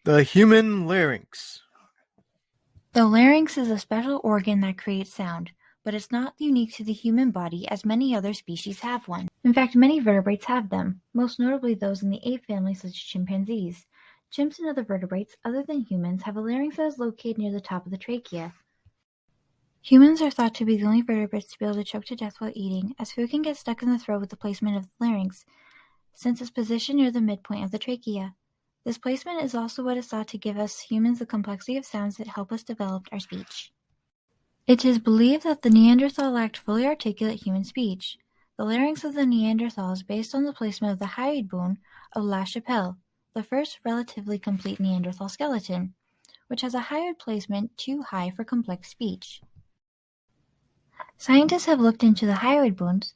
The human larynx. The larynx is a special organ that creates sound, but it's not unique to the human body as many other species have one. In fact, many vertebrates have them, most notably those in the ape family such as chimpanzees. Chimps and other vertebrates, other than humans, have a larynx that is located near the top of the trachea. Humans are thought to be the only vertebrates to be able to choke to death while eating, as food can get stuck in the throat with the placement of the larynx, since it's positioned near the midpoint of the trachea. This placement is also what is thought to give us humans the complexity of sounds that help us develop our speech. It is believed that the Neanderthal lacked fully articulate human speech. The larynx of the Neanderthal is based on the placement of the hyoid bone of La Chapelle, the first relatively complete Neanderthal skeleton, which has a hyoid placement too high for complex speech. Scientists have looked into the hyoid bones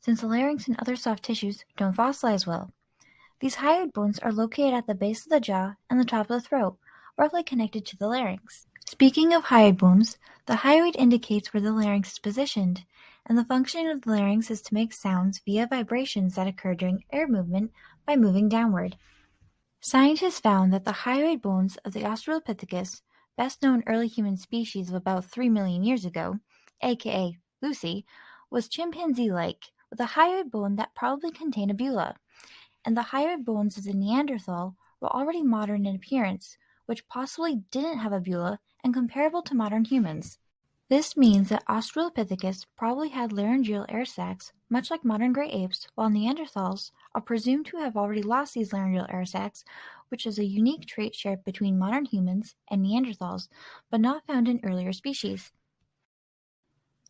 since the larynx and other soft tissues don't fossilize well. These hyoid bones are located at the base of the jaw and the top of the throat, roughly connected to the larynx. Speaking of hyoid bones, the hyoid indicates where the larynx is positioned, and the function of the larynx is to make sounds via vibrations that occur during air movement by moving downward. Scientists found that the hyoid bones of the Australopithecus, best known early human species of about 3 million years ago, aka Lucy, was chimpanzee-like, with a hyoid bone that probably contained a bulla, and the hyoid bones of the Neanderthal were already modern in appearance, which possibly didn't have a bulla and comparable to modern humans. This means that Australopithecus probably had laryngeal air sacs, much like modern gray apes, while Neanderthals are presumed to have already lost these laryngeal air sacs, which is a unique trait shared between modern humans and Neanderthals, but not found in earlier species.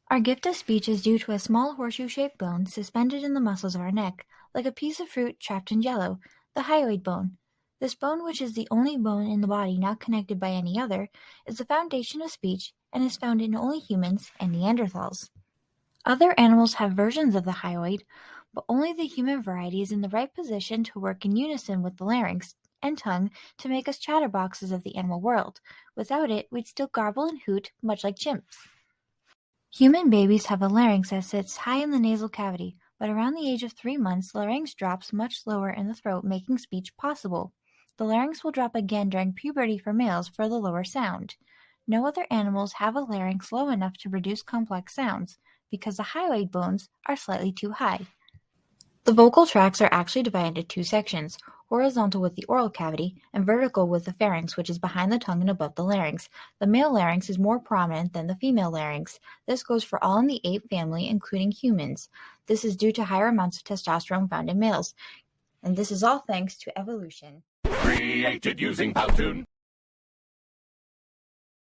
Our gift of speech is due to a small horseshoe-shaped bone suspended in the muscles of our neck, like a piece of fruit trapped in jello, the hyoid bone. This bone, which is the only bone in the body not connected by any other, is the foundation of speech and is found in only humans and Neanderthals. Other animals have versions of the hyoid, but only the human variety is in the right position to work in unison with the larynx and tongue to make us chatterboxes of the animal world. Without it, we'd still garble and hoot, much like chimps. Human babies have a larynx that sits high in the nasal cavity, but around the age of 3 months, the larynx drops much lower in the throat, making speech possible. The larynx will drop again during puberty for males for the lower sound. No other animals have a larynx low enough to produce complex sounds, because the hyoid bones are slightly too high. The vocal tracts are actually divided into 2 sections, horizontal with the oral cavity and vertical with the pharynx, which is behind the tongue and above the larynx. The male larynx is more prominent than the female larynx. This goes for all in the ape family, including humans. This is due to higher amounts of testosterone found in males. And this is all thanks to evolution. Created using Powtoon.